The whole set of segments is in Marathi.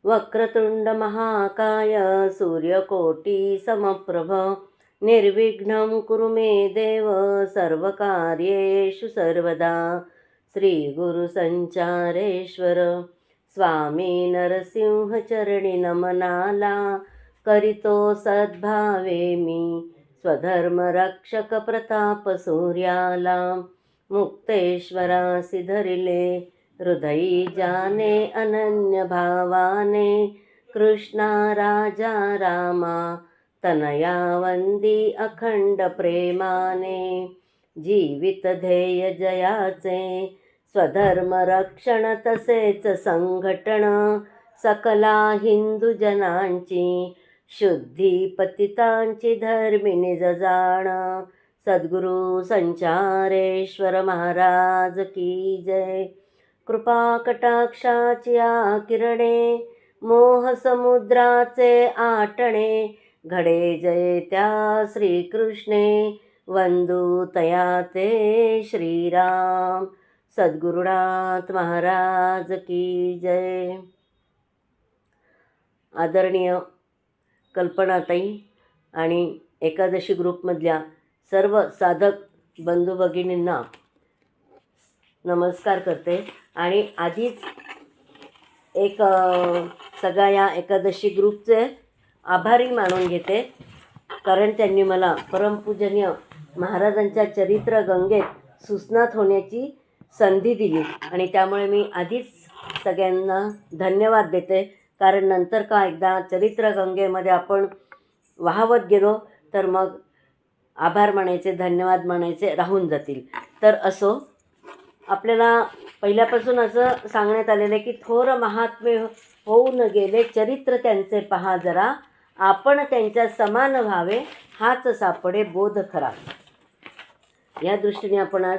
वक्रतुंड महाकाय सूर्यकोटि समप्रभ निर्विघ्नं कुरु मे देव सर्वकार्येषु सर्वदा। श्री गुरु संचारेश्वर स्वामी नरसिंह चरणी नमनाला करितो सद्भावे मी स्वधर्म रक्षक प्रताप सूर्याला। मुक्तेश्वरासी धरिले हृदयी जाने अनन्य भावाने कृष्णा राजा रामा तनया वंदी अखंड प्रेमाने। जीवित ध्येय जयाचे स्वधर्म रक्षण तसेच संघटन सकला हिंदू जनांची शुद्धी पतितांची धर्मिणी जजाण। सद्गुरु संचारेश्वर महाराज की जय। कृपा कटाक्षाची किरणे मोह समुद्राचे आटणे घडे जय त्या श्रीकृष्णे वंदू तया ते श्रीराम। सद्गुरुनाथ महाराज की जय। आदरणीय कल्पनाताई आणि एकादशी ग्रुपमधल्या सर्व साधक बंधू भगिनींना नमस्कार करते आणि आधीच एक सगळ्या या एकादशी ग्रुपचे आभारी मानून घेते, कारण त्यांनी मला परमपूजनीय महाराजांच्या चरित्र गंगेत सुस्नात होण्याची संधी दिली आणि त्यामुळे मी आधीच सगळ्यांना धन्यवाद देते। कारण नंतर का एकदा चरित्र गंगेमध्ये आपण वाहवत गेलो तर मग आभार मानायचे धन्यवाद मानायचे राहून जातील। तर असो, आपल्याला पहिल्यापासून असं सांगण्यात आलेलं आहे की थोर महात्मे होऊन गेले चरित्र त्यांचे पहा जरा आपण त्यांच्या समान व्हावे हाच सापडे बोध खरा। या दृष्टीने आपण आज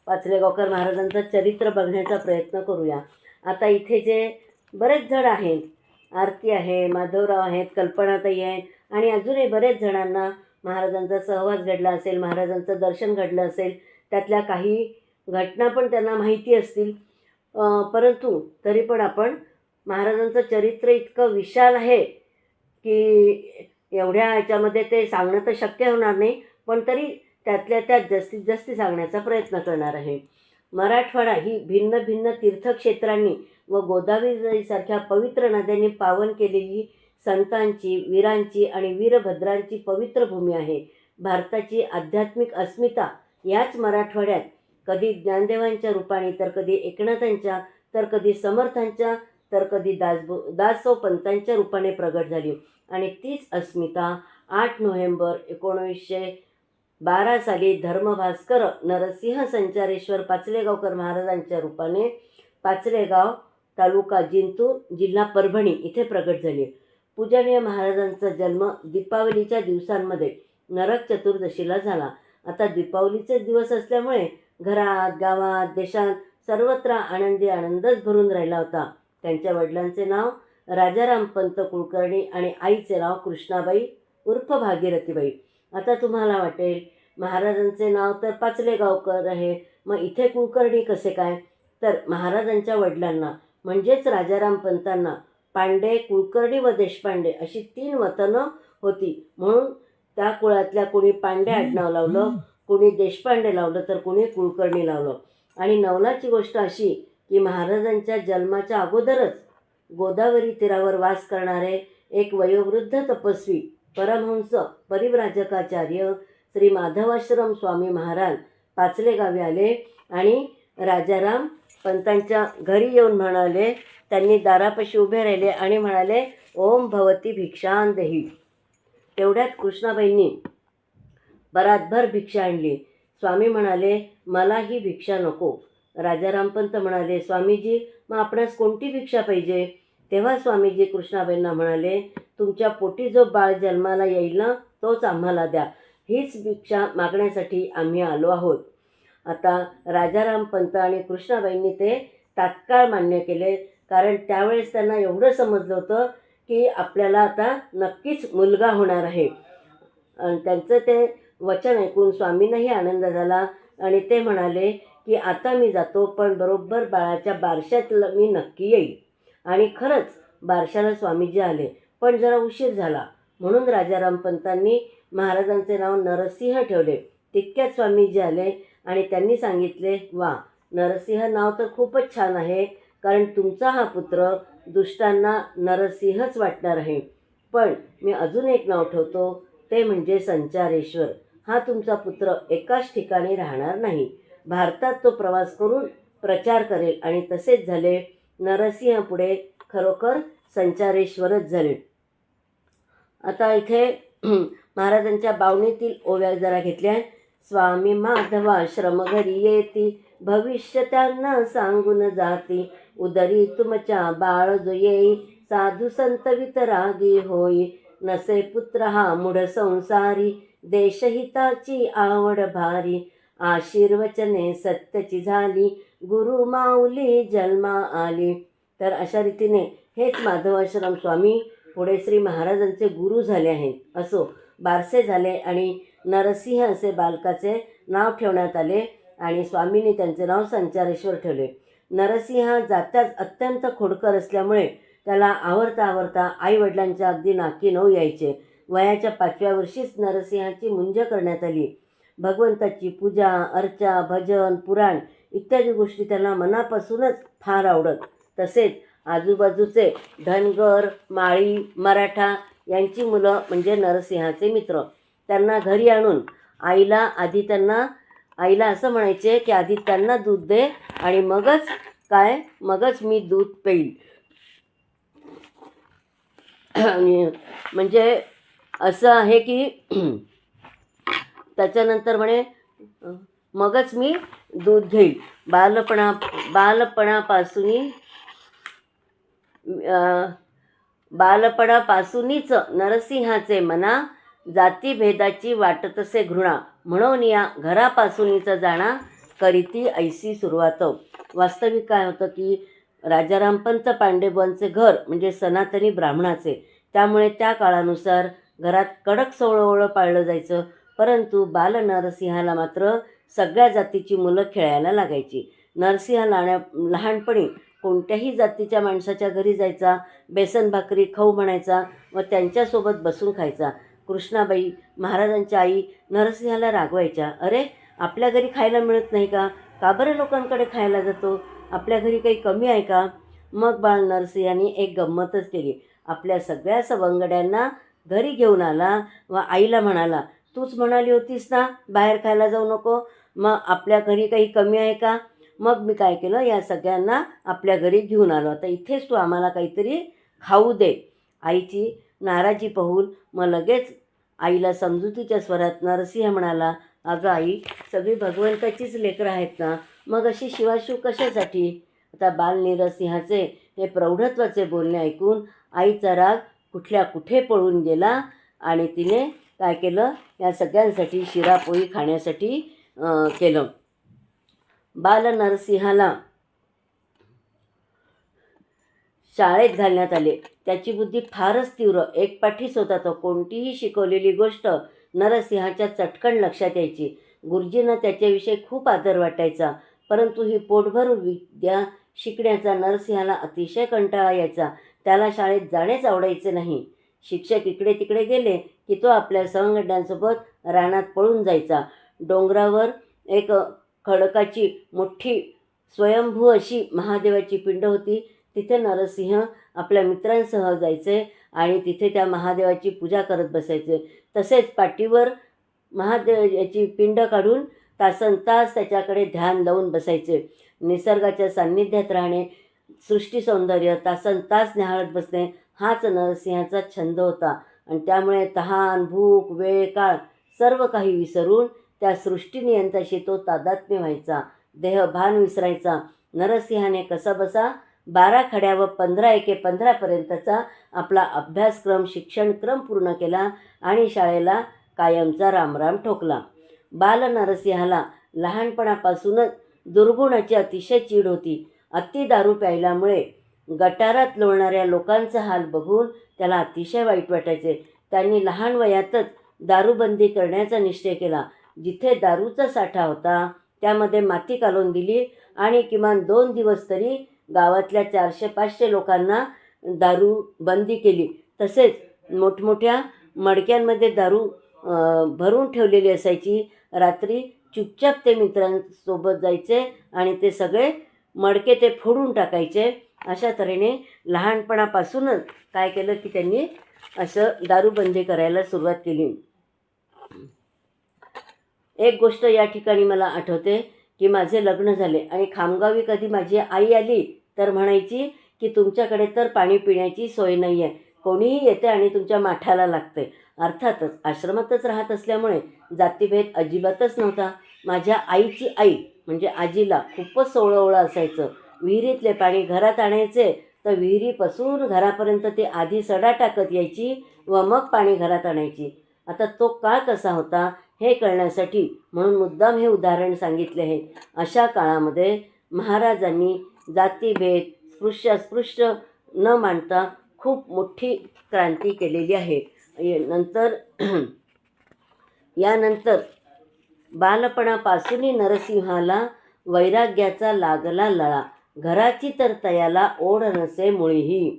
पाचलेगावकर महाराजांचं चरित्र बघण्याचा प्रयत्न करूया। आता इथे जे बरेच जण आहेत, आरती आहे, माधवराव आहेत, कल्पनाताई आहेत आणि अजूनही बरेच जणांना महाराजांचा सहवास घडला असेल, महाराजांचं दर्शन घडलं असेल, त्यातल्या काही घटना पण त्यांना माहिती असतील, परंतु तरी पण आपण महाराजांचं चरित्र इतकं विशाल आहे की एवढ्या याच्यामध्ये ते सांगणं तर शक्य होणार नाही, पण तरी त्यातल्या त्यात जास्तीत जास्त सांगण्याचा प्रयत्न करणार आहे। मराठवाडा ही भिन्न भिन्न तीर्थक्षेत्रांनी व गोदावरीसारख्या पवित्र नद्यांनी पावन केलेली संतांची, वीरांची आणि वीरभद्रांची पवित्र भूमी आहे। भारताची आध्यात्मिक अस्मिता याच मराठवाड्यात कधी ज्ञानदेवांच्या रूपाने तर कधी एकनाथांच्या तर कधी समर्थांच्या तर कधी दासो पंतांच्या रूपाने प्रगट झाली आणि तीच अस्मिता 8 नोव्हेंबर 1912 साली धर्मभास्कर नरसिंह संचारेश्वर पाचलेगावकर महाराजांच्या रूपाने पाचलेगाव तालुका जिंतूर जिल्हा परभणी इथे प्रगट झाली। पूजनीय महाराजांचा जन्म दीपावलीच्या दिवसांमध्ये नरक चतुर्दशीला झाला। आता दीपावलीचे दिवस असल्यामुळे घरात, गावात, देशात सर्वत्र आनंदच भरून राहिला होता। त्यांच्या वडिलांचे नाव राजाराम पंत कुलकर्णी आणि आईचे नाव कृष्णाबाई उर्फ भागीरथीबाई। आता तुम्हाला वाटेल महाराजांचे नाव तर पाचलेगावकर आहे, मग इथे कुलकर्णी कसे काय? तर महाराजांच्या वडिलांना म्हणजेच राजाराम पंतांना पांडे, कुलकर्णी व देशपांडे अशी 3 वतनं होती, म्हणून त्या कुळातल्या कोणी पांडे आडनाव लावलं, कोणी देशपांडे लावलं तर कोणी कुलकर्णी लावलं। आणि नवलाची गोष्ट अशी की महाराजांच्या जन्माच्या अगोदरच गोदावरी तीरावर वास करणारे एक वयोवृद्ध तपस्वी परमहंस परिव्राजकाचार्य श्री माधवाश्रम स्वामी महाराज पाचलेगावी आले आणि राजाराम पंतांच्या घरी येऊन म्हणाले, त्यांनी दारापाशी उभे राहिले आणि म्हणाले, ओम भवती भिक्षां देही। तेवढ्यात कृष्णाबाईंनी बरातभर भिक्षा आणली। स्वामी म्हणाले, मला ही भिक्षा नको। राजाराम पंत म्हणाले, स्वामीजी मग आपणास कोणती भिक्षा पाहिजे? तेव्हा स्वामीजी कृष्णाबाईंना म्हणाले, तुमच्या पोटी जो बाळ जन्माला येईल ना तोच आम्हाला द्या, हीच भिक्षा मागण्यासाठी आम्ही आलो आहोत। आता राजाराम पंत आणि कृष्णाबाईंनी ते तात्काळ मान्य केले, कारण त्यावेळेस त्यांना एवढं समजलं होतं की आपल्याला आता नक्कीच मुलगा होणार आहे। आणि त्यांचं ते वचन ऐकून स्वामींनाही आनंद झाला आणि ते म्हणाले की आता मी जातो, पण बरोबर बाळाच्या बारशात मी नक्की येईल। आणि खरंच बारशाला स्वामीजी आले, पण जरा उशीर झाला म्हणून राजाराम पंतांनी महाराजांचे नाव नरसिंह ठेवले. तितक्यात स्वामीजी आले आणि त्यांनी सांगितले, वा, नरसिंह नाव तर खूपच छान आहे, कारण तुमचा हा पुत्र दुष्टांना नरसिंहच वाटणार आहे. पण मी अजून एक नाव ठेवतो, ते म्हणजे संचारेश्वर. हा तुमचा पुत्र एकाच ठिकाणी राहणार नाही, भारतात तो प्रवास करून प्रचार करेल. आणि तसेच झाले. नरसिंह पुढे खरोखर संचारेश्वरच झाले. आता इथे महाराजांच्या बावणीतील ओव्या जरा घेतल्या. स्वामी माधवा श्रम घरी येती, भविष्य त्यांना सांगून जाती. उदरी तुमच्या बाळ जो येई, साधू संत वितरागी होई. नसे पुत्र हा मूढ संसारी, देशहिताची आवड भारी. आशीर्वचने सत्यची झाली, गुरु माऊली जन्मा आली. तर अशा रीतीने हेच माधवाश्रम स्वामी पुढे श्री महाराजांचे गुरु झाले आहेत. असो, बारसे झाले आणि नरसिंह असे बालकाचे नाव ठेवण्यात आले आणि स्वामींनी त्यांचे नाव संचारेश्वर ठेवले. नरसिंह जात्याच अत्यंत खोडकर असल्यामुळे त्याला आवरता आईवडिलांच्या अगदी नाकी नऊ यायचे. वयाच्या 5व्या वर्षीच नरसिंहाची मुंज करण्यात आली. भगवंताची पूजा, अर्चा, भजन, पुराण इत्यादी गोष्टी त्यांना मनापासूनच फार आवडत. तसेच आजूबाजूचे धनगर, माळी, मराठा यांची मुलं म्हणजे नरसिंहाचे मित्र. त्यांना घरी आणून आईला असं म्हणायचे की आधी त्यांना दूध दे आणि मगच मी दूध पेईल. म्हणजे असं आहे की त्याच्यानंतर म्हणे मगच मी दूध घेईल. बालपणापासूनच नरसिंहाचे मना, जातीभेदाची वाटतसे घृणा. म्हणून या घरापासूनच जाणा, करीती ऐसी सुरुवात. वास्तविक काय होतं की राजारामपंत पांडेबुवांचे घर म्हणजे सनातनी ब्राह्मणाचे, त्यामुळे त्या काळानुसार घरात कडक सोवळं पाळलं जायचं. परंतु बाल नरसिंहाला मात्र सगळ्या जातीची मुलं खेळायला लागायची. नरसिंह लहानपणी कोणत्याही जातीच्या माणसाच्या घरी जायचा, बेसन भाकरी खाऊ म्हणायचा व त्यांच्यासोबत बसून खायचा. कृष्णाबाई महाराजांच्या आई नरसिंहाला रागवायच्या, अरे आपल्या घरी खायला मिळत नाही का? का बरं लोकांकडे खायला जातो? आपल्या घरी काही कमी आहे का? मग बाळ नरसिंहाने एक गंमतच केली. आपल्या सगळ्या सवंगड्यांना घरी घेऊन आला व आईला म्हणाला, तूच म्हणाली होतीस ना बाहेर खायला जाऊ नको, मग आपल्या घरी काही कमी आहे का? मग मी काय केलं, या सगळ्यांना आपल्या घरी घेऊन आलो. आता इथेच तू आम्हाला काहीतरी खाऊ दे. आईची नाराजी पाहून मग लगेच आईला समजुतीच्या स्वरात नरसिंह म्हणाला, अगं आई, सगळी भगवंताचीच लेकरं आहेत ना, मग अशी शिवाशिव कशासाठी? आता बाल नरसिंहाचे हे प्रौढत्वाचे बोलणे ऐकून आईचा राग कुठल्या कुठे पळून गेला आणि तिने काय केलं, या सगळ्यांसाठी शिरापोळी खाण्यासाठी केलं. बाल नरसिंहाला शाळेत घालण्यात आले. त्याची बुद्धी फारच तीव्र, एकपाठीच होता तो. कोणतीही शिकवलेली गोष्ट नरसिंहाच्या चटकन लक्षात यायची. गुरुजींना त्याच्याविषयी खूप आदर वाटायचा. परंतु ही पोटभरून विद्या शिकण्याचा नरसिंहाला अतिशय कंटाळा यायचा. त्याला शाळेत जाणेच आवडायचे नाही. शिक्षक इकडे तिकडे गेले की तो आपल्या सवंगड्यांसोबत रानात पळून जायचा. डोंगरावर एक खडकाची मोठी स्वयंभू अशी महादेवाची पिंड होती. तिथे नरसिंह आपल्या मित्रांसह जायचे आणि तिथे त्या महादेवाची पूजा करत बसायचे. तसेच पाठीवर महादेवाची पिंड काढून तासनतास त्याच्याकडे ध्यान लावून बसायचे. निसर्गाच्या सान्निध्यात राहणे, सृष्टी सौंदर्य तासनतास न्याहाळत बसणे हाच नरसिंहाचा छंद होता. आणि त्यामुळे तहान, भूक, वेळ, काळ सर्व काही विसरून त्या सृष्टीनियंत्याशी तो तादात्म्य व्हायचा. देहभान विसरायचा. नरसिंहाने कसाबसा 12 खड्या व 15 एके 15 पर्यंतचा आपला अभ्यासक्रम शिक्षणक्रम पूर्ण केला आणि शाळेला कायमचा रामराम ठोकला. बाल नरसिंहाला लहानपणापासूनच दुर्गुणाची अतिशय चीड होती. अति दारू प्यायल्यामुळे गटारात लोळणाऱ्या लोकांचा हाल बघून त्याला अतिशय वाईट वाटायचे. त्यांनी लहान वयातच दारूबंदी करण्याचा निश्चय केला. जिथे दारूचा साठा होता त्यामध्ये माती कालवून दिली आणि किमान 2 दिवस तरी गावातल्या 400-500 लोकांना दारू बंदी केली. तसेच मोठमोठ्या मडक्यांमध्ये दारू भरून ठेवलेली असायची. रात्री चुपचाप ते मित्रांसोबत जायचे आणि ते सगळे मडके ते फोडून टाकायचे. अशा तऱ्हेने लहानपणापासूनच काय केलं की त्यांनी असं दारूबंदी करायला सुरुवात केली. एक गोष्ट या ठिकाणी मला आठवते की माझे लग्न झाले आणि खामगावी कधी माझी आई आली तर म्हणायची की तुमच्याकडे तर पाणी पिण्याची सोय नाही आहे, कोणीही येते आणि तुमच्या माठाला लागते. अर्थातच आश्रमातच राहत असल्यामुळे जातीभेद अजिबातच नव्हता. माझ्या आईची आई म्हणजे आजीला खूपच सोवळं असायचं. विहिरीतले पाणी घरात आणायचे तर विहिरीपासून घरापर्यंत ती आधी सडा टाकत यायची व मग पाणी घरात आणायची. आता तो काळ कसा होता हे कळण्यासाठी म्हणून मुद्दाम हे उदाहरण सांगितले आहे. अशा काळामध्ये महाराजांनी जातीभेद अस्पृश्य न मानता खूप मोठी क्रांती केलेली आहे. यानंतर बालपणापासूनही नरसिंहाला वैराग्याचा लागला लळा, घराची तर तयाला ओढ नसे मुळीही.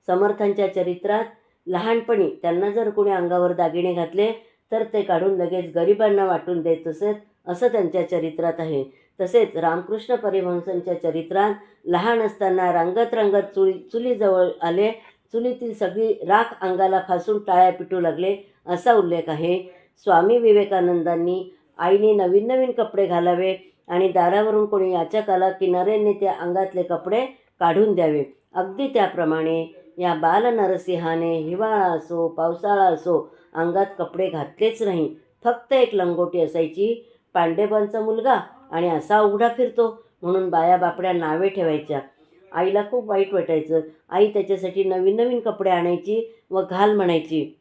समर्थांच्या चरित्रात लहानपणी त्यांना जर कोणी अंगावर दागिने घातले तर ते काढून लगेच गरिबांना वाटून देत असत असं त्यांच्या चरित्रात आहे. तसेच रामकृष्ण परमहंसांच्या चरित्रात लहान असताना रंगत चुलीजवळ आले, चुलीतील सगळी राख अंगाला फासून टाळ्या पिटू लागले असा उल्लेख आहे. स्वामी विवेकानंदांनी आईने नवीन नवीन कपडे घालावे आणि दारावरून कोणी याचक आला की नरेंनी त्या अंगातले कपडे काढून द्यावे. अगदी त्याप्रमाणे या बाल नरसिंहाने हिवाळा असो पावसाळा असो अंगात कपडे घातलेच नाही. फक्त एक लंगोटी असायची. पांडेबांचा मुलगा आणि असा उघडा फिरतो म्हणून बाया बापड्या नावे ठेवायच्या. आईला खूप वाईट वाटायचं. आई त्याच्यासाठी नवीन नवीन कपडे आणायची व घाल म्हणायची.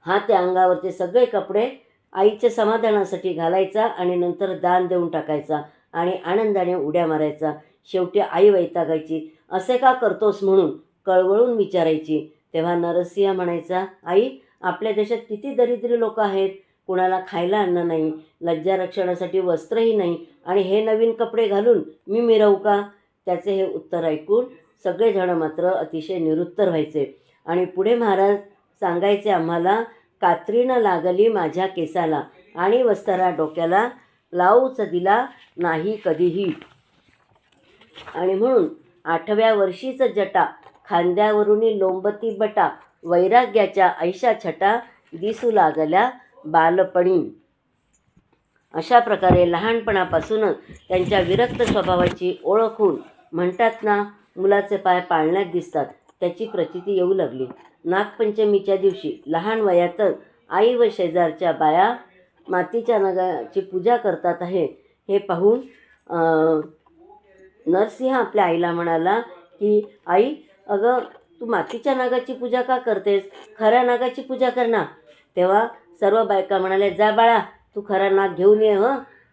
हा त्या अंगावरचे सगळे कपडे आईच्या समाधानासाठी घालायचा आणि नंतर दान देऊन टाकायचा आणि आनंदाने उड्या मारायचा. शेवटी आई वैतागायची. असे का करतोस म्हणून कळवळून विचारायची. तेव्हा नरसिंह म्हणायचा, आई आपल्या देशात किती दरिद्री लोक आहेत, कुणाला खायला अन्न नाही, लज्जा रक्षणासाठी वस्त्रही नाही आणि हे नवीन कपडे घालून मी मिरवू का? त्याचे हे उत्तर ऐकून सगळेजण मात्र अतिशय निरुत्तर व्हायचे. आणि पुढे महाराज सांगायचे आम्हाला, कात्रीनं लागली माझ्या केसाला आणि वस्त्रा डोक्याला लावूच दिला नाही कधीही. आणि म्हणून 8व्या वर्षीच जटा खांद्यावरुनी लोंबती बटा, वैराग्याच्या ऐशा छटा दिसू लागल्या बालपणी. अशा प्रकारे लहानपणापासूनच त्यांच्या विरक्त स्वभावाची ओळख होऊन म्हणतात ना, मुलाचे पाय पाळण्यात दिसतात, त्याची प्रचिती येऊ लागली. नागपंचमीच्या दिवशी लहान वयातच आई व शेजारच्या बाया मातीच्या नागाची पूजा करतात आहे हे पाहून नरसिंह आपल्या आईला म्हणाला की आई, अगं तू मातीच्या नागाची पूजा का करतेस, खऱ्या नागाची पूजा कर ना. तेव्हा सर्व बायका म्हणाल्या, जा बाळा तू खरा नाग घेऊन ये.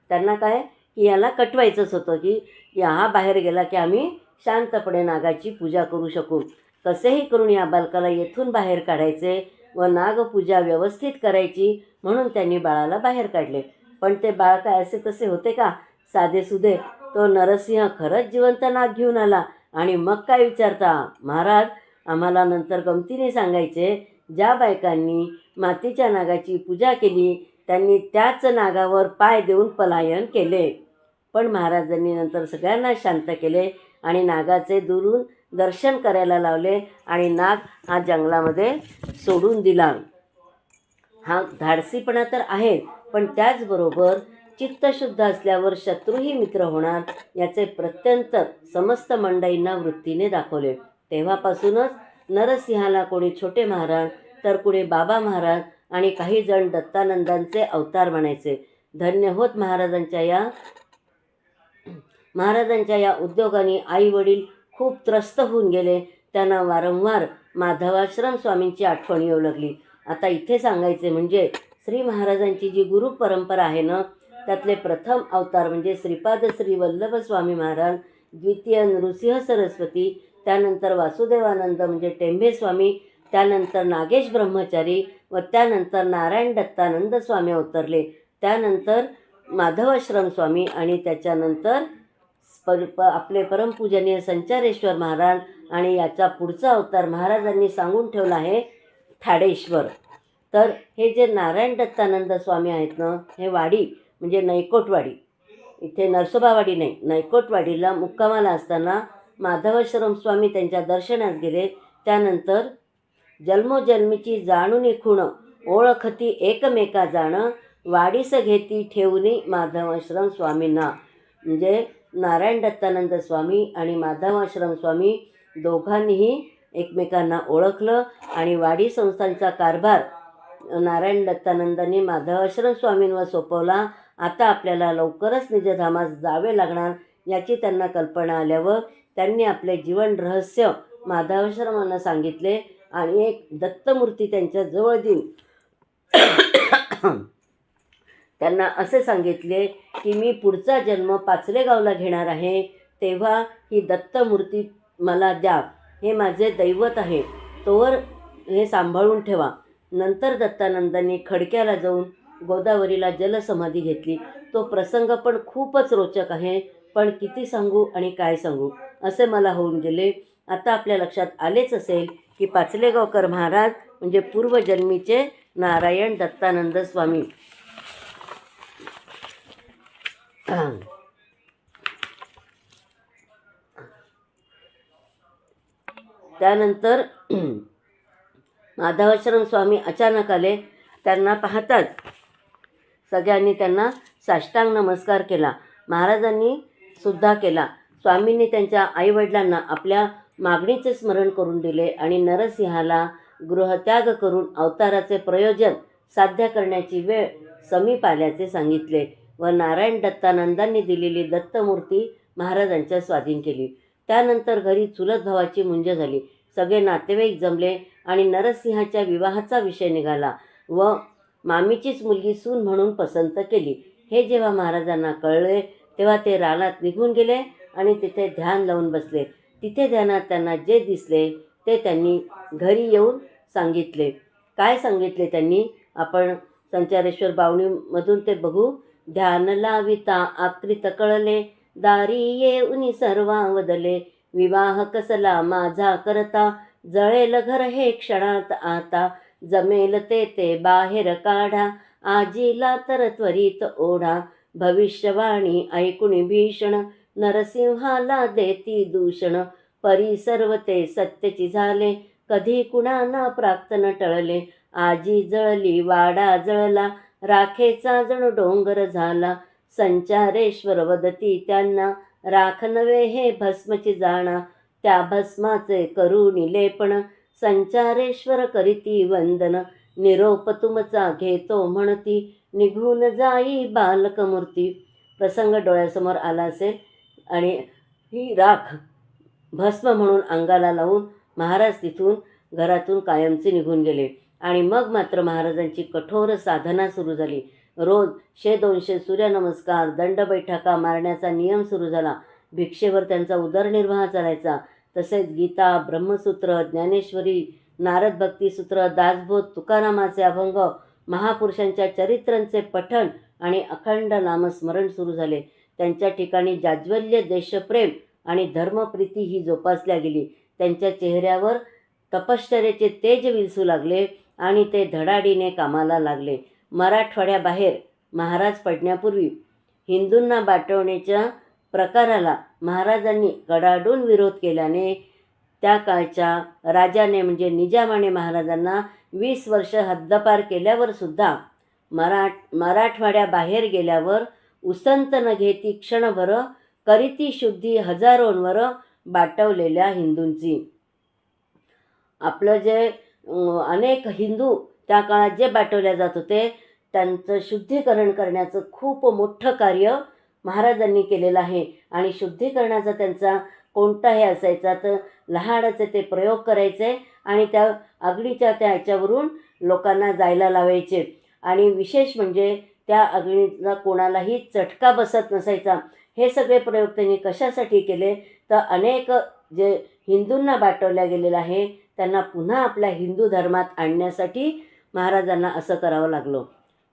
त्यांना काय की याला कटवायचंच होतं की हा बाहेर गेला की आम्ही शांतपणे नागाची पूजा करू शकू. कसेही करून या बालकाला येथून बाहेर काढायचे व नागपूजा व्यवस्थित करायची म्हणून त्यांनी बाळाला बाहेर काढले. पण ते बाळ काय असे तसे होते का, साधेसुधे? तो नरसिंह खरंच जिवंत नाग घेऊन आला. आणि मग काय विचारता, महाराज आम्हाला नंतर गमतीने सांगायचे, ज्या बायकांनी मातीच्या नागाची पूजा केली त्यांनी त्याच नागावर पाय देऊन पलायन केले. पण महाराजांनी नंतर सगळ्यांना शांत केले आणि नागाचे दुरून दर्शन करायला लावले आणि नाग हा जंगलामध्ये सोडून दिला. हा धाडसीपणा तर आहे, पण त्याचबरोबर चित्तशुद्ध असल्यावर शत्रूही मित्र होणार याचे प्रत्यंतर समस्त मंडळींना वृत्तीने दाखवले. तेव्हापासूनच नरसिंहाला कोणी छोटे महाराज तर कोणी बाबा महाराज आणि काही जण दत्तानंदांचे अवतार म्हणायचे. धन्य होत महाराजांच्या या उद्योगाने आई वडील खूप त्रस्त होऊन गेले. त्यांना वारंवार माधवाश्रम स्वामींची आठवण येऊ लागली. आता इथे सांगायचे म्हणजे श्री महाराजांची जी गुरु परंपरा आहे ना, त्यातले प्रथम अवतार म्हणजे श्रीपाद श्री वल्लभ स्वामी महाराज, द्वितीय नृसिंह सरस्वती, त्यानंतर वासुदेवानंद म्हणजे टेंभे स्वामी, त्यानंतर नागेश ब्रह्मचारी व त्यानंतर नारायण दत्तानंद स्वामी अवतरले, त्यानंतर माधवाश्रम स्वामी आणि त्याच्यानंतर आपले परमपूजनीय संचारेश्वर महाराज आणि याचा पुढचा अवतार महाराजांनी सांगून ठेवला आहे थाडेश्वर. तर हे जे नारायण दत्तानंद स्वामी आहेत ना, हे वाडी म्हणजे नैकोटवाडी, इथे नरसोबावाडी नाही, नैकोटवाडीला मुक्कामाला असताना माधवाश्रम स्वामी त्यांच्या दर्शनास गेले. त्यानंतर जन्मोजन्मीची जाणूनी खूण ओळखती एकमेका जाण, वाडीस घेती ठेवणी माधवाश्रम स्वामींना. म्हणजे नारायण दत्तानंद स्वामी आणि माधवाश्रम स्वामी दोघांनीही एकमेकांना ओळखलं आणि वाडी संस्थांचा कारभार नारायण दत्तानंदांनी माधवाश्रम स्वामींवर सोपवला. आता आपल्याला लवकरच निजधामास जावे लागणार याची त्यांना कल्पना आल्यावर त्यांनी आपले जीवन रहस्य माधवाश्रमांना सांगितले आणि एक दत्तमूर्ती त्यांच्या जवळ देऊन त्यांना असे सांगितले की मी पुढचा जन्म पाचलेगावला घेणार आहे, तेव्हा ही दत्तमूर्ती मला द्या, हे माझे दैवत आहे, तोवर हे सांभाळून ठेवा. नंतर दत्तानंदांनी खडक्याला जाऊन गोदावरीला जलसमाधी घेतली. तो प्रसंग पण खूपच रोचक आहे, पण किती सांगू आणि काय सांगू असे मला होऊन गेले. आता आपल्या लक्षात आलेच असेल की पाचलेगावकर महाराज म्हणजे पूर्वजन्मीचे नारायण दत्तानंद स्वामी. त्यानंतर माधवाश्रम स्वामी अचानक आले. त्यांना पाहताच सगळ्यांनी त्यांना साष्टांग नमस्कार केला. महाराजांनी सुद्धा केला. स्वामींनी त्यांच्या आईवडिलांना आपल्या मागणीचे स्मरण करून दिले आणि नरसिंहाला गृहत्याग करून अवताराचे प्रयोजन साध्य करण्याची वेळ समीप आल्याचे सांगितले व नारायण दत्तानंदांनी दिलेली दत्तमूर्ती महाराजांच्या स्वाधीन केली. त्यानंतर घरी चुलत भावाची मुंज झाली. सगळे नातेवाईक जमले आणि नरसिंहाच्या विवाहाचा विषय निघाला व मामीचीच मुलगी सून म्हणून पसंत केली. हे जेव्हा महाराजांना कळले तेव्हा ते रानात निघून गेले आणि तिथे ध्यान लावून बसले. तिथे ध्यानात त्यांना जे दिसले ते त्यांनी घरी येऊन सांगितले. काय सांगितले त्यांनी आपण संचारेश्वर बावणीमधून ते बघू. ध्यान लाविता आकृत कळले, दारी येऊनी सर्वा वदले, विवाह कसला माझा करता, जळेल घर हे क्षणात आता, जमेल ते बाहेर काढा, आजीला तर त्वरित ओढा, भविष्यवाणी ऐकुणी भीषण, नरसिंहाला देती दूषण, परी सर्व ते सत्यची झाले, कधी कुणाना प्राप्त न टळले, आजी जळली वाडा जळला, राखेचा जणू डोंगर झाला, संचारेश्वर वदती त्यांना, राख नवे हे भस्मची जाणा, त्या भस्माचे करुणी लेपण, संचारेश्वर करीती वंदन, निरोप तुमचा घेतो म्हणती, निघून जाई बालकमूर्ती. प्रसंग डोळ्यासमोर आला असेल आणि ही राख भस्म म्हणून अंगाला लावून महाराज तिथून घरातून कायमचे निघून गेले. आणि मग मात्र महाराजांची कठोर साधना सुरू झाली. रोज 100-200 सूर्यनमस्कार दंडबैठका मारण्याचा नियम सुरू झाला. भिक्षेवर त्यांचा उदरनिर्वाह चालायचा. तसेच गीता, ब्रह्मसूत्र, ज्ञानेश्वरी, नारद भक्तिसूत्र, दासबोध, तुकारामाचे अभंग, महापुरुषांच्या चरित्रांचे पठण आणि अखंड नामस्मरण सुरू झाले. त्यांच्या ठिकाणी जाज्वल्य देशप्रेम आणि धर्मप्रीती ही जोपासल्या गेली. त्यांच्या चेहऱ्यावर तपश्चर्याचे तेज विलसू लागले आणि ते धडाडीने कामाला लागले. मराठवाड्याबाहेर महाराज पडण्यापूर्वी हिंदूंना बाटवण्याच्या प्रकाराला महाराजांनी कडाडून विरोध केल्याने त्या काळच्या राजाने म्हणजे निजामाने महाराजांना 20 वर्ष हद्दपार केल्यावर सुद्धा मराठवाड्याबाहेर गेल्यावर उसंत न घेती क्षणभर करीती शुद्धी हजारोंवर बाटवलेल्या हिंदूंची. आपलं जे अनेक हिंदू त्या काळात जे बाटवल्या जात होते त्यांचं शुद्धीकरण करण्याचं खूप मोठं कार्य महाराजांनी केलेलं आहे. आणि शुद्धीकरणाचा त्यांचा कोणता हे असायचा तर लहानचे ते प्रयोग करायचे आणि त्या अग्नीच्या त्या ह्याच्यावरून लोकांना जायला लावायचे. आणि विशेष म्हणजे त्या अग्नीला कोणालाही चटका बसत नसायचा. हे सगळे प्रयोग त्यांनी कशासाठी केले तर अनेक जे हिंदूंना बाटवल्या गेलेलं आहे त्यांना पुन्हा आपल्या हिंदू धर्मात आणण्यासाठी महाराजांना असं करावं लागलं.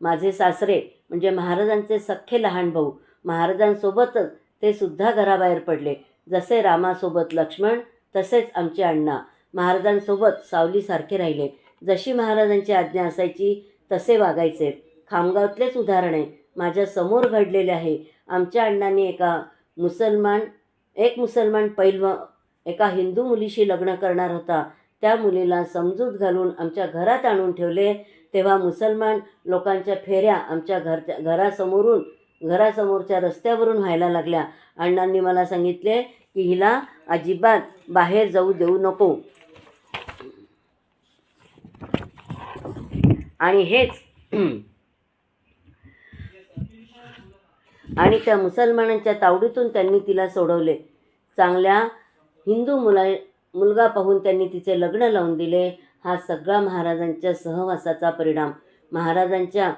माझे सासरे म्हणजे महाराजांचे सख्खे लहान भाऊ, महाराजांसोबतच ते सुद्धा घराबाहेर पडले. जसे रामासोबत लक्ष्मण तसेच आमचे अण्णा महाराजांसोबत सावलीसारखे राहिले. जशी महाराजांची आज्ञा असायची तसे वागायचे. खामगावातलेच उदाहरण आहे, माझ्या समोर घडलेले आहे. आमच्या अण्णांनी एक मुसलमान पैलवान एका हिंदू मुलीशी लग्न करणार होता. त्या मुलीला समजूत घालून आमच्या घरात आणून ठेवले. तेव्हा मुसलमान लोकांच्या फेऱ्या आमच्या घरासमोरच्या रस्त्यावरून व्हायला लागल्या. अण्णांनी मला सांगितले की हिला अजिबात बाहेर जाऊ देऊ नको. आणि त्या मुसलमानांच्या तावडीतून त्यांनी तिला सोडवले. चांगल्या हिंदू मुलगा पाहून त्यांनी तिचे लग्न लावून दिले. हा सगळा महाराजांच्या सहवासाचा परिणाम. महाराजांच्या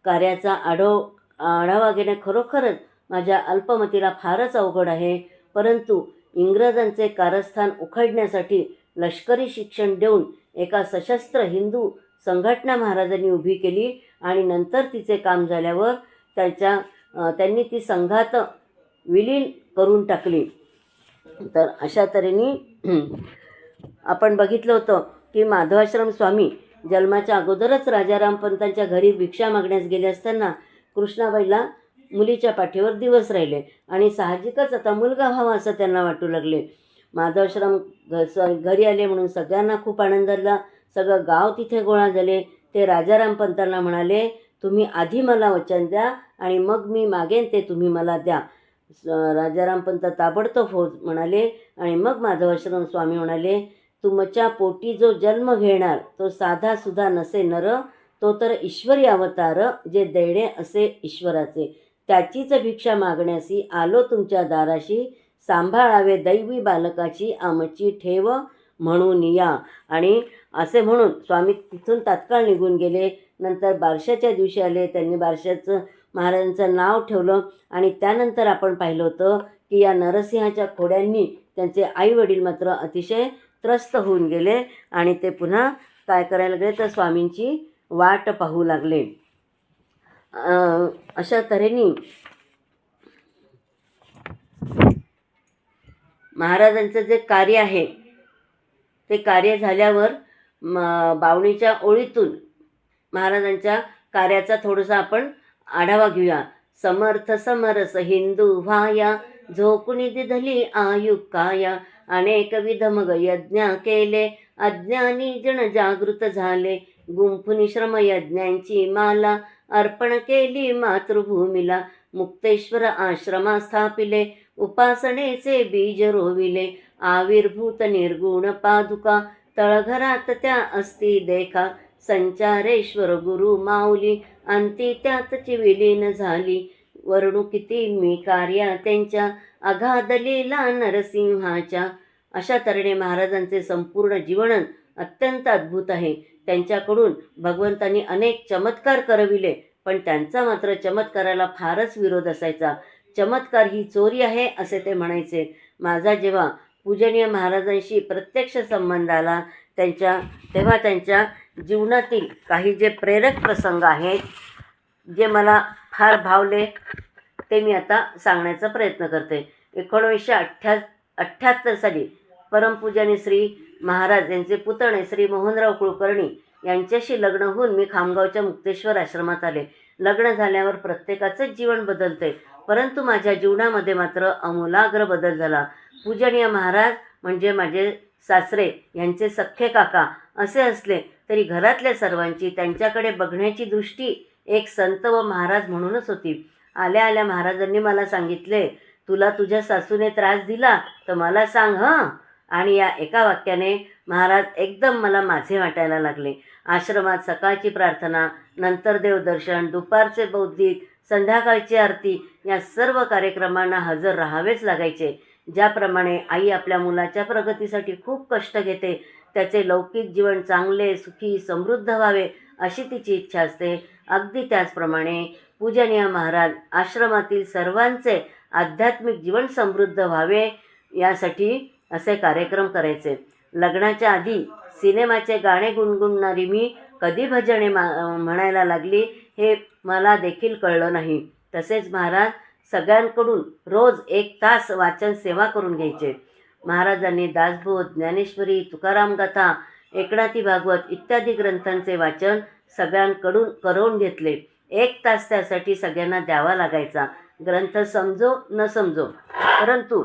कार्याचा आढावा घेणे खरोखरच माझ्या अल्पमतीला फारच अवघड आहे. परंतु इंग्रजांचे कारस्थान उखडण्यासाठी लष्करी शिक्षण देऊन एका सशस्त्र हिंदू संघटना महाराजांनी उभी केली आणि नंतर तिचे काम झाल्यावर त्यांनी ती संघात विलीन करून टाकली. तर अशा तऱ्हेने आपण बघितलं होतं की माधवाश्रम स्वामी जन्माच्या अगोदरच राजाराम पंतांच्या घरी भिक्षा मागण्यास गेले असताना कृष्णाबाईला मुलीच्या पाठीवर दिवस राहिले आणि साहजिकच आता मुलगा व्हावा असं त्यांना वाटू लागले. माधवाश्रम घरी आले म्हणून सगळ्यांना खूप आनंद झाला. सगळं गाव तिथे गोळा झाले. ते राजाराम पंतांना म्हणाले, तुम्ही आधी मला वचन द्या आणि मग मी मागेन ते तुम्ही मला द्या. राजाराम पंत ताबडतोब हो म्हणाले आणि मग माधवाश्रम स्वामी म्हणाले, तुमच्या पोटी जो जन्म घेणार तो साधा सुद्धा नसे नर, तो तर ईश्वरी अवतार, जे दैणे असे ईश्वराचे. त्याचीच भिक्षा मागण्यासी आलो तुमच्या दाराशी, सांभाळावे दैवी बालकाची आमची ठेव म्हणून या. आणि असे म्हणून स्वामी तिथून तात्काळ निघून गेले. नंतर बारशाच्या दिवशी आले. त्यांनी बारशाचं महाराजांचं नाव ठेवलं आणि त्यानंतर आपण पाहिलं होतं की या नरसिंहाच्या खोड्यांनी त्यांचे आईवडील मात्र अतिशय त्रस्त होऊन गेले आणि ते पुन्हा काय करायला लागले तर स्वामींची वाट पाहू लागले. अशा तऱ्हेने महाराजांचं जे कार्य आहे ते कार्य झाल्यावर बावणीच्या ओळीतून महाराजांच्या कार्याचा थोडासा आपण आढावा घेऊया. समर्थ समरस हिंदू व्हाया, झोकुनी दिधली आयुकाया, अनेक विध मग यज्ञ केले, अज्ञानी जन जागृत झाले, गुंफुनी श्रम यज्ञांची माला, अर्पण केली मातृभूमीला, मुक्तेश्वर आश्रमा स्थापिले, उपासनेचे बीज रोविले, आविर्भूत निर्गुण पादुका, तळघरात त्या असती देखा, संचारेश्वर गुरु माऊली, अंती त्यातची विलीन झाली, वर्णू किती मी कार्या त्यांच्या, अगाध लीला नरसिंहाच्या. अशा तऱ्हेने महाराजांचे संपूर्ण जीवन अत्यंत अद्भुत आहे. त्यांच्याकडून भगवंतांनी अनेक चमत्कार करविले, पण त्यांचा मात्र चमत्काराला फारच विरोध असायचा. चमत्कार ही चोरी आहे असे ते म्हणायचे. माझा जेव्हा पूजनीय महाराजांशी प्रत्यक्ष संबंध आला तेव्हा त्यांच्या जीवनातील काही जे प्रेरक प्रसंग आहेत जे मला फार भावले ते मी आता सांगण्याचा प्रयत्न करते. 1978 साली परमपूजनीय श्री महाराज यांचे पुतणे श्री मोहनराव कुलकर्णी यांच्याशी लग्न होऊन मी खामगावच्या मुक्तेश्वर आश्रमात आले. लग्न झाल्यावर प्रत्येकाचंच जीवन बदलते, परंतु माझ्या जीवनामध्ये मात्र आमूलाग्र बदल झाला. पूजनीय महाराज म्हणजे माझे सासरे यांचे सख्खे काका असे असले तरी घरातल्या सर्वांची त्यांच्याकडे बघण्याची दृष्टी एक संत व महाराज म्हणूनच होती. आल्या आल्या महाराजांनी मला सांगितले, तुला तुझ्या सासूने त्रास दिला तर मला सांग हं. आणि या एका वाक्याने महाराज एकदम मला माझे वाटायला लागले. आश्रमात सकाळची प्रार्थना, नंतर देवदर्शन, दुपारचे बौद्धिक, संध्याकाळची आरती या सर्व कार्यक्रमांना हजर राहावेच लागायचे. ज्याप्रमाणे आई आपल्या मुलाच्या प्रगतीसाठी खूप कष्ट घेते, त्याचे लौकिक जीवन चांगले, सुखी, समृद्ध व्हावे अशी तिची इच्छा असते, अगदी त्याचप्रमाणे पूजनीय महाराज आश्रमातील सर्वांचे आध्यात्मिक जीवन समृद्ध व्हावे यासाठी असे कार्यक्रम करायचे. लग्नाच्या आधी सिनेमाचे गाणे गुणगुणणारी मी कधी भजने म्हणायला लागली हे मला देखील कळलं नाही. तसेच महाराज सगळ्यांकडून रोज 1 तास वाचन सेवा करून घ्यायचे. महाराजांनी दासबोध, ज्ञानेश्वरी, तुकाराम गाथा, एकनाथी भागवत इत्यादी ग्रंथांचे वाचन सगळ्यांकडून करवून घेतले. 1 तास त्यासाठी सगळ्यांना द्यावा लागायचा. ग्रंथ समजो न समजो, परंतु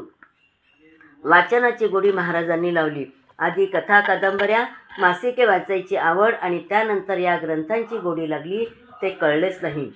वाचनाची गोडी महाराजांनी लावली. आधी कथा, कादंबऱ्या, मासिके वाचायची आवड आणि त्यानंतर या ग्रंथांची गोडी लागली ते कळलेच नाही.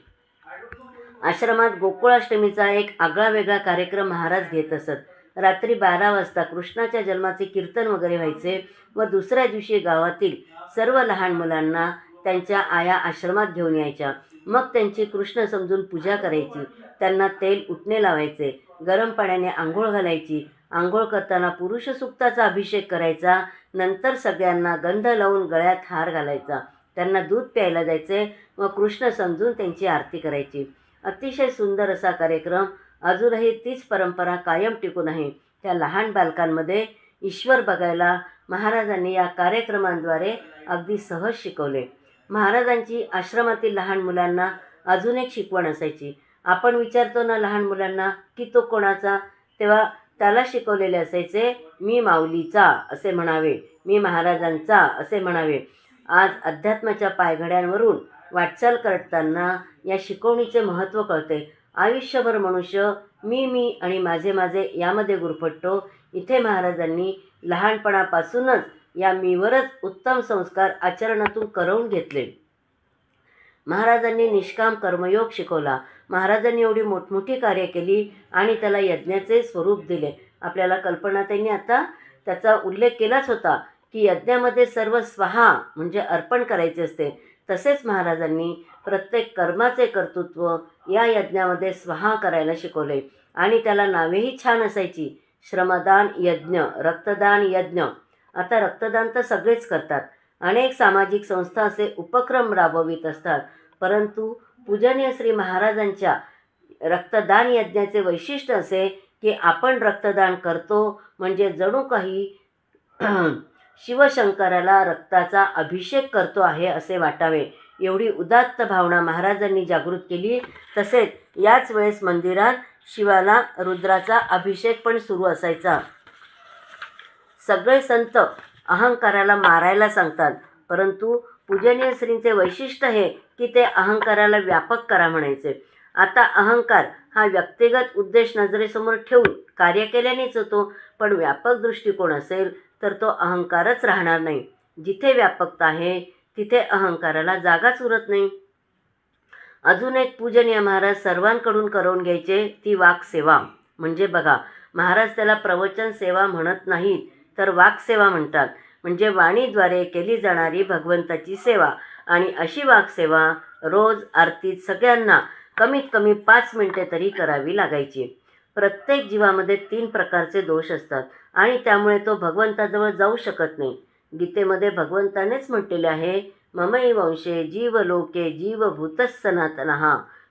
आश्रमात गोकुळाष्टमीचा एक आगळा वेगळा कार्यक्रम महाराज घेत असत. रात्री 12 वाजता कृष्णाच्या जन्माचे कीर्तन वगैरे व्हायचे व दुसऱ्या दिवशी गावातील सर्व लहान मुलांना त्यांच्या आया आश्रमात घेऊन यायच्या. मग त्यांची कृष्ण समजून पूजा करायची. त्यांना तेल उटणे लावायचे, गरम पाण्याने आंघोळ घालायची. आंघोळ करताना पुरुष सूक्ताचा अभिषेक करायचा. नंतर सगळ्यांना गंध लावून गळ्यात हार घालायचा. त्यांना दूध प्यायला द्यायचे व कृष्ण समजून त्यांची आरती करायची. अतिशय सुंदर असा कार्यक्रम. अजूनही तीच परंपरा कायम टिकून आहे. त्या लहान बालकांमध्ये ईश्वर बघायला महाराजांनी या कार्यक्रमांद्वारे अगदी सहज शिकवले. महाराजांची आश्रमातील लहान मुलांना अजून एक शिकवण असायची. आपण विचारतो ना लहान मुलांना की तो कोणाचा, तेव्हा त्याला शिकवलेले असायचे, मी माऊलीचा असे म्हणावे, मी महाराजांचा असे म्हणावे. आज अध्यात्माच्या पायघड्यांवरून वाटचाल करताना या शिकवणीचे महत्त्व कळते. आयुष्यभर मनुष्य मी आणि माझे यामध्ये गुरफटतो. इथे महाराजांनी लहानपणापासूनच या मीवरच उत्तम संस्कार आचरणातून करवून घेतले. महाराजांनी निष्काम कर्मयोग शिकवला. महाराजांनी एवढी मोठमोठी कार्य केली आणि त्याला यज्ञाचे स्वरूप दिले. आपल्याला कल्पनाताईंनी आता त्याचा उल्लेख केलाच होता की यज्ञामध्ये सर्व स्वहा म्हणजे अर्पण करायचे असते. तसेच महाराजांनी प्रत्येक कर्माचे कर्तृत्व या यज्ञामध्ये स्वहा करायला शिकवले आणि त्याला नावेही छान असायची. श्रमदान यज्ञ, रक्तदान यज्ञ. आता रक्तदान तर सगळेच करतात. अनेक सामाजिक संस्था असे उपक्रम राबवित असतात. परंतु पूजनीय श्री महाराजांच्या रक्तदान यज्ञाचे वैशिष्ट्य असे की आपण रक्तदान करतो म्हणजे जणू काही शिवशंकराला रक्ताचा अभिषेक करतो आहे असे वाटावे. एवढी उदात्त भावना महाराजांनी जागृत केली. तसेच याच वेळेस मंदिरात शिवाला रुद्राचा अभिषेक पण सुरू असायचा. सगळे संत अहंकाराला मारायला सांगतात, परंतु पूजनीय श्रींचे वैशिष्ट्य हे की ते अहंकाराला व्यापक करा म्हणायचे. आता अहंकार हा व्यक्तिगत उद्देश नजरेसमोर ठेवून कार्य केल्यानेच होतो, पण व्यापक दृष्टिकोन असेल तर तो अहंकारच राहणार नाही. जिथे व्यापकता आहे तिथे अहंकाराला जागाच उरत नाही. अजून एक पूजनीय महाराज सर्वांकडून करवून घ्यायचे ती वाक्सेवा. म्हणजे बघा, महाराज त्याला प्रवचन सेवा म्हणत नाहीत तर वाक्सेवा म्हणतात. म्हणजे वाणीद्वारे केली जाणारी भगवंताची सेवा. आणि अशी वाक्सेवा रोज आरतीत सगळ्यांना कमीत कमी 5 मिनिटे तरी करावी लागायची. प्रत्येक जीवामध्ये 3 प्रकारचे दोष असतात आणि त्यामुळे तो भगवंताजवळ जाऊ शकत नाही. गीतेमध्ये भगवंतानेच म्हटलेले आहे, ममैव अंशे जीव लोके जीवभूतः सनातनः.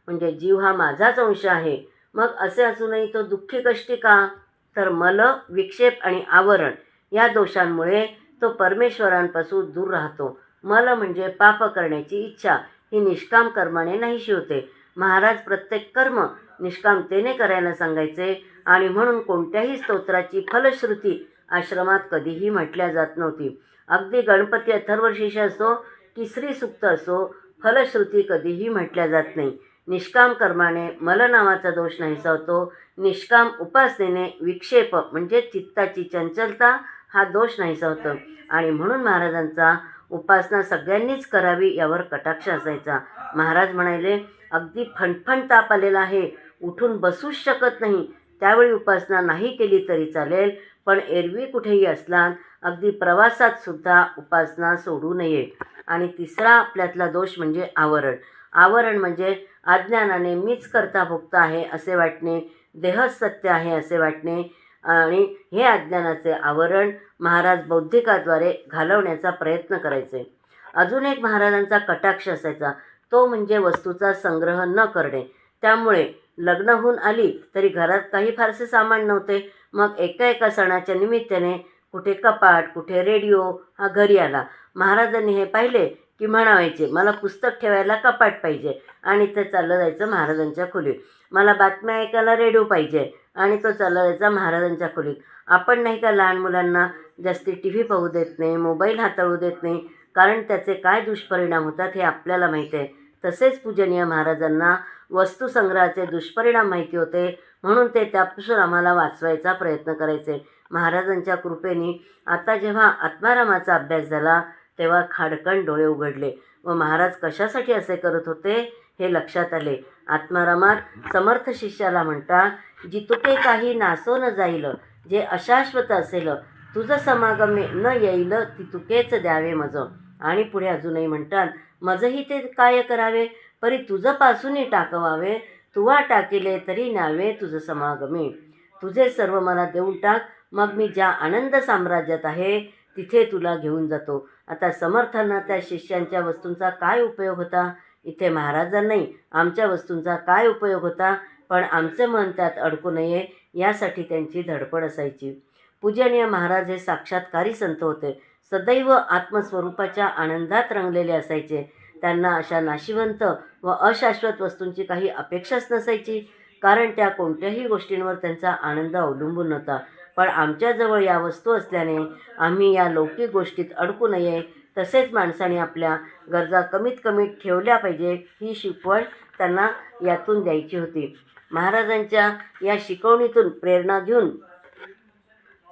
म्हणजे जीव हा माझाच अंश आहे. मग असे असूनही तो दुःखी कष्टी का? तर मल, विक्षेप आणि आवरण या दोषांमुळे तो परमेश्वरांपासून दूर राहतो. मल म्हणजे पाप करण्याची इच्छा, ही निष्काम कर्माने नाहीशी होते. महाराज प्रत्येक कर्म निष्कामतेने करायला सांगायचे आणि म्हणून कोणत्याही स्तोत्राची फलश्रुती आश्रमात कधीही म्हटल्या जात नव्हती. अगदी गणपती अथर्वशीर्ष असो की श्री सूक्त असो, फलश्रुती कधीही म्हटल्या जात नाही. निष्काम कर्माने मल नावाचा दोष नाहीसा होतो. निष्काम उपासनेने विक्षेप म्हणजे चित्ताची चंचलता हा दोष नाहीसा होतो. आणि म्हणून महाराजांचा उपासना सगळ्यांनीच करावी यावर कटाक्ष असायचा. महाराज म्हणाले, अगदी फणफण ताप आलेला आहे, उठून बसूच शकत नाही, त्यावेळी उपासना नाही केली तरी चालेल, पण एरवी कुठेही असलात, अगदी प्रवासात सुद्धा उपासना सोडू नये. आणि तिसरा आपल्यातला दोष म्हणजे आवरण. आवरण म्हणजे अज्ञानाने मीच करता भोगता आहे असे वाटणे, देहच सत्य आहे असे वाटणे. आणि हे अज्ञानाचे आवरण महाराज बौद्धिकाद्वारे घालवण्याचा प्रयत्न करायचे. अजून एक महाराजांचा कटाक्ष असायचा, तो म्हणजे वस्तूचा संग्रह न करणे. त्यामुळे लग्न होऊन आली तरी घरात काही फारसे सामान नव्हते. मग एका सणाच्या निमित्ताने कुठे कपाट, कुठे रेडिओ हा घरी आला. महाराजांनी हे पाहिले की म्हणायचे, मला पुस्तक ठेवायला कपाट पाहिजे, आणि ते चाललं जायचं महाराजांच्या खोलीत. मला बातम्या ऐकायला रेडिओ पाहिजे आणि तो चालला जायचा महाराजांच्या खोलीत. आपण नाही का लहान मुलांना जास्ती टी व्ही पाहू देत नाही, मोबाईल हाताळू देत नाही, कारण त्याचे काय दुष्परिणाम होतात हे आपल्याला माहिती आहे. तसेच पूजनीय महाराजांना वस्तुसंग्रहाचे दुष्परिणाम माहिती होते, म्हणून ते त्यापासून आम्हाला वाचवायचा प्रयत्न करायचे. महाराजांच्या कृपेने आता जेव्हा आत्मारामाचा अभ्यास झाला तेव्हा खाडकन डोळे उघडले व महाराज कशासाठी असे करत होते हे लक्षात आले. आत्मारामात समर्थ शिष्याला म्हणता, जितुके काही नासो न जाईल, जे अशाश्वत असेल, तुझं समागमे न येईल, तितुकेच द्यावे मज. आणि पुढे अजूनही म्हणतात, मजही ते काय करावे, परी तुझं पासूनही टाकवावे, तुवा टाकिले तरी न्यावे तुझं समागमे. तुझे सर्व मला देऊन टाक, मग मी ज्या आनंद साम्राज्यात आहे तिथे तुला घेऊन जातो. आता समर्थांना त्या शिष्यांच्या वस्तूंचा काय उपयोग होता? इथे महाराजांनाही आमच्या वस्तूंचा काय उपयोग होता, पण आमचे मन त्यात अडकू नये यासाठी त्यांची धडपड असायची. पूजनीय महाराज हे साक्षात्कारी संत होते. सदैव आत्मस्वरूपाच्या आनंदात रंगलेले असायचे. त्यांना अशा नाशिवंत व अशाश्वत वस्तूंची काही अपेक्षाच नसायची, कारण त्या कोणत्याही गोष्टींवर त्यांचा आनंद अवलंबून नव्हता. पण आमच्याजवळ या वस्तू असल्याने आम्ही या लौकिक गोष्टीत अडकू नये, तसेच माणसाने आपल्या गरजा कमीत कमी ठेवल्या पाहिजे, ही शिकवण त्यांना यातून द्यायची होती. महाराजांच्या या शिकवणीतून प्रेरणा घेऊन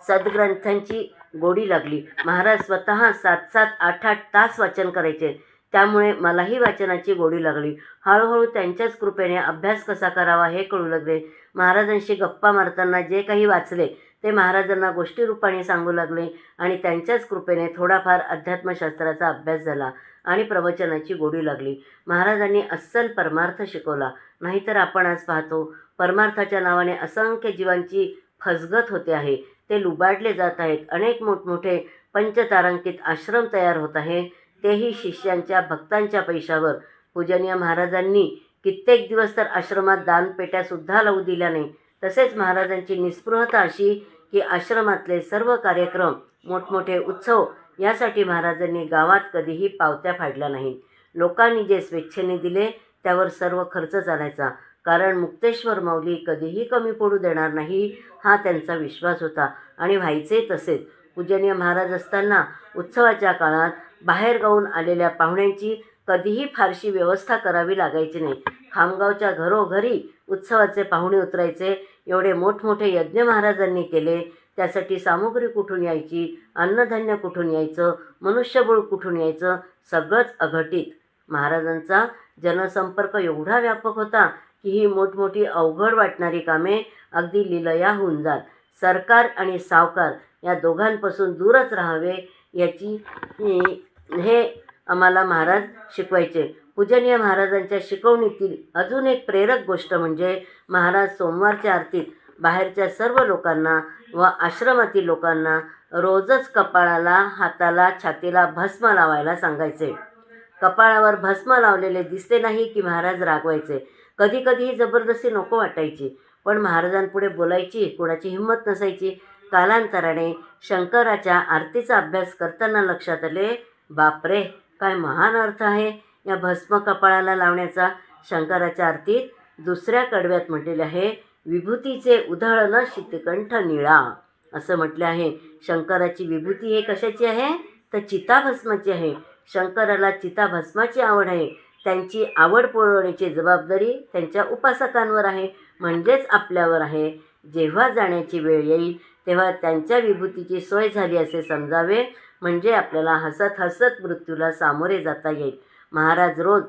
सद्ग्रंथांची गोडी लागली. महाराज स्वतः 7-7, 8-8 तास वाचन करायचे, त्यामुळे मलाही वाचनाची गोडी लागली. हळूहळू त्यांच्याच कृपेने अभ्यास कसा करावा हे कळू लागले. महाराजांशी गप्पा मारताना जे काही वाचले ते महाराजांना गोष्टी रूपाने सांगू लागले आणि त्यांच्याच कृपेने थोडाफार अध्यात्मशास्त्राचा अभ्यास झाला आणि प्रवचनाची गोडी लागली. महाराजांनी अस्सल परमार्थ शिकवला. नाहीतर आपण आज पाहतो परमार्थाच्या नावाने असंख्य जीवांची फसगत होते आहे, ते लुबाडले जात आहेत. अनेक मोठमोठे पंचतारांकित आश्रम तयार होत आहे, तेही शिष्यांच्या भक्तांच्या पैशावर. पूजनीय महाराजांनी कित्येक दिवस तर आश्रमात दानपेट्यासुद्धा लावू दिल्या नाही. तसेच महाराजांची निस्पृहता अशी की आश्रमातले सर्व कार्यक्रम, मोठमोठे उत्सव यासाठी महाराजांनी गावात कधीही पावत्या फाडल्या नाहीत. लोकांनी जे स्वेच्छेने दिले त्यावर सर्व खर्च चालायचा, कारण मुक्तेश्वर माऊली कधीही कमी पडू देणार नाही हा त्यांचा विश्वास होता आणि व्हायचे तसेच. पूजनीय महाराज असताना उत्सवाच्या काळात बाहेर गावून आलेल्या पाहुण्यांची कधीही फारशी व्यवस्था करावी लागायची नाही. खामगावच्या घरोघरी उत्सवाचे पाहुणे उतरायचे. एवढे मोठमोठे यज्ञ महाराजांनी केले, त्यासाठी सामुग्री कुठून यायची, अन्नधान्य कुठून यायचं, मनुष्यबळ कुठून यायचं, सगळंच अघटित. महाराजांचा जनसंपर्क एवढा व्यापक होता की ही मोठमोठी अवघड वाटणारी कामे अगदी लीलया होऊन जात. सरकार आणि सावकार या दोघांपासून दूरच राहावे याची हे आम्हाला महाराज शिकवायचे. पूजनीय महाराजांच्या शिकवणीतील अजून एक प्रेरक गोष्ट म्हणजे महाराज सोमवारच्या आरतीत बाहेरच्या सर्व लोकांना व आश्रमातील लोकांना रोजच कपाळाला, हाताला, छातीला भस्म लावायला सांगायचे. कपाळावर भस्म लावलेले दिसले नाही की महाराज रागवायचे. कधी कधी जबरदस्ती नको वाटायची, पण महाराजांपुढे बोलायची कोणाची हिंमत नसायची. कालांतराने शंकराच्या आरतीचा अभ्यास करताना लक्षात आले, बापरे, काय महान अर्थ आहे या भस्म कपाळाला लावण्याचा. शंकराच्या आरतीत दुसऱ्या कडव्यात म्हटलेले आहे, विभूतीचे उधळण शीतकंठ निळा असं म्हटले आहे. शंकराची विभूती हे कशाची आहे तर चिताभस्माची आहे. शंकराला चिताभस्माची आवड आहे. त्यांची आवड पुरवण्याची जबाबदारी त्यांच्या उपासकांवर आहे, म्हणजेच आपल्यावर आहे. जेव्हा जाण्याची वेळ येईल तेव्हा त्यांच्या विभूतीची सोय झाली असे समजावे, म्हणजे आपल्याला हसत हसत मृत्यूला सामोरे जाता येईल. महाराज रोज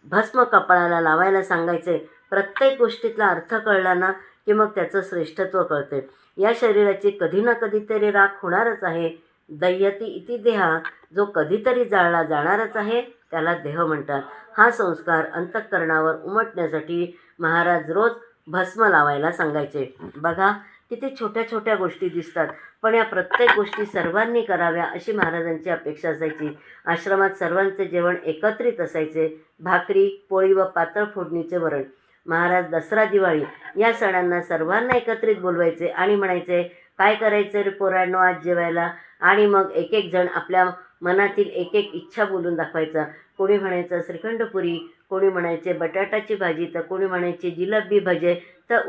भस्म कपाळाला लावायला सांगायचे. प्रत्येक गोष्टीतला अर्थ कळला ना की मग त्याचं श्रेष्ठत्व कळते. या शरीराची कधी ना कधीतरी राख होणारच आहे. दह्यती इति देहा, जो कधीतरी जाळला जाणारच आहे त्याला देह म्हणतात. हा संस्कार अंतःकरणावर उमटण्यासाठी महाराज रोज भस्म लावायला सांगायचे. बघा किती छोट्या छोट्या गोष्टी दिसतात, पण या प्रत्येक गोष्टी सर्वांनी कराव्या अशी महाराजांची अपेक्षा असायची. आश्रमात सर्वांचे जेवण एकत्रित असायचे. भाकरी, पोळी व पातळ फोडणीचे वरण. महाराज दसरा, दिवाळी या सणांना सर्वांना एकत्रित बोलवायचे आणि म्हणायचे, काय करायचं रे पोरांनो आज जेवायला. आणि मग एक एक जण आपल्या मनातील एक एक इच्छा बोलून दाखवायचा. कोणी म्हणायचं श्रीखंडपुरी, कोणी म्हणायचे बटाटाची भाजी, तर कोणी म्हणायचे जिलेबी भजे, तर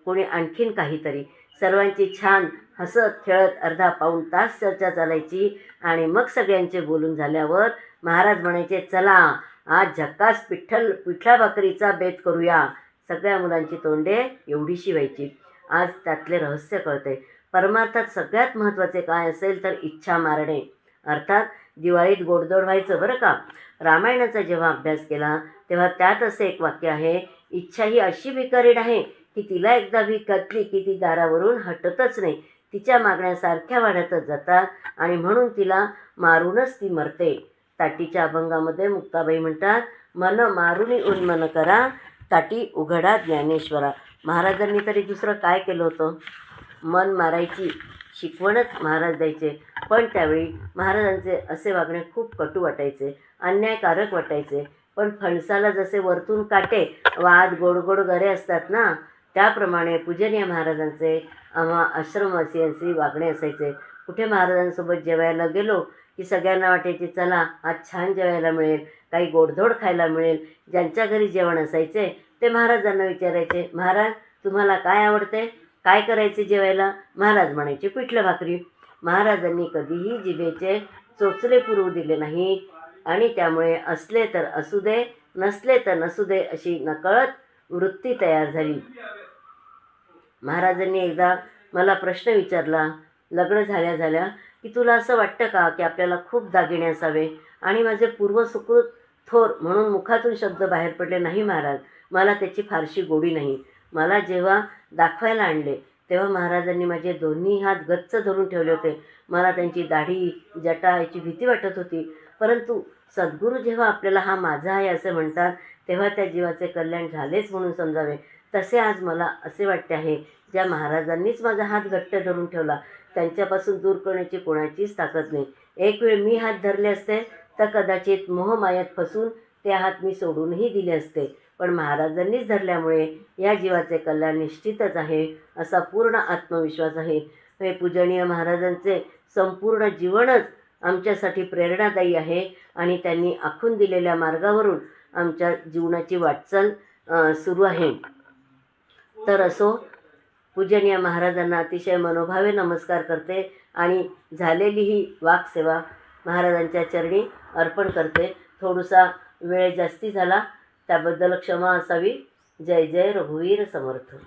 कोणी आणखीन काहीतरी. सर्वांची छान हसत खेळत अर्धा पाऊण तास चर्चा चालायची आणि मग सगळ्यांचे बोलून झाल्यावर महाराज म्हणायचे, चला आज झक्कास पिठला भाकरीचा बेत करूया. सगळ्या मुलांची तोंडे एवढीशी व्हायची. आज त्यातले रहस्य कळते. परमार्थात सगळ्यात महत्त्वाचे काय असेल तर इच्छा मारणे. अर्थात दिवाळीत गोडधोड व्हायचं बरं का. रामायणाचा जेव्हा अभ्यास केला तेव्हा त्यात असे एक वाक्य आहे, इच्छा ही अशी बिकरीड आहे की तिला एकदा भीक घातली की ती दारावरून हटतच नाही. तिच्या मागण्या सारख्या वाढतच जातात आणि म्हणून तिला मारूनच ती मरते. ताटीच्या अभंगामध्ये मुक्ताबाई म्हणतात, मन मारुनी उन्मन करा, ताटी उघडा ज्ञानेश्वरा. महाराजांनी तरी दुसरं काय केलं होतं? मन मारायची शिकवणच महाराज द्यायचे. पण त्यावेळी महाराजांचे असे वागणे खूप कटू वाटायचे, अन्यायकारक वाटायचे. पण फणसाला जसे वरतून काटे वाद गोड गरे असतात ना, त्याप्रमाणे पूजनीय महाराजांचे आम्हा आश्रमवासियांशी वागणे असायचे. कुठे महाराजांसोबत जेवायला गेलो की सगळ्यांना वाटायचे, चला आज छान जेवायला मिळेल, काही गोडधोड खायला मिळेल. ज्यांच्या घरी जेवण असायचे ते महाराजांना विचारायचे, महाराज तुम्हाला काय आवडते, काय करायचे जेवायला? महाराज म्हणायचे, पिठलं भाकरी. महाराजांनी कधीही जिभेचे चोचले पुरवू दिले नाही आणि त्यामुळे असले तर असू दे, नसले तर नसू दे अशी नकळत वृत्ती तयार झाली. महाराजांनी एकदा मला प्रश्न विचारला लग्न झाल्या की तुला असं वाटतं का की आपल्याला खूप दागिने असावे? आणि माझे पूर्वसुकृत थोर म्हणून मुखातून शब्द बाहेर पडले, नाही महाराज, मला त्याची फारशी गोडी नाही. मला जेव्हा दाखवायला आणले तेव्हा महाराजांनी माझे दोन्ही हात गच्च धरून ठेवले होते. मला त्यांची दाढी जटा याची भीती वाटत होती. परंतु सद्गुरू जेव्हा आपल्याला हा माझा आहे असे म्हणतात तेव्हा त्या जीवाचे कल्याण झालेच म्हणून समजावे. तसे आज मला असे वाटते आहे, ज्या महाराजांनीच माझा हात घट्ट धरून ठेवला त्यांच्यापासून दूर करण्याची कोणाचीच ताकद नाही. एक वेळ मी हात धरले असते तर कदाचित मोहमायात फसून ते हात मी सोडूनही दिले असते. पण महाराजांनीच धरल्यामुळे या जीवाचे कल्याण निश्चितच आहे असा पूर्ण आत्मविश्वास आहे. हे पूजनीय महाराजांचे संपूर्ण जीवनच आमच्यासाठी प्रेरणादायी आहे आणि त्यांनी आखून दिलेल्या मार्गावरून आमच्या जीवनाची वाटचाल सुरू आहे. तर असो, पूजनीय महाराजांना अतिशय मनोभावे नमस्कार करते आणि झालेली ही वाकसेवा महाराजांच्या चरणी अर्पण करते. थोडासा वेळ जास्ती झाला त्याबद्दल क्षमा असावी. जय जय रघुवीर समर्थ.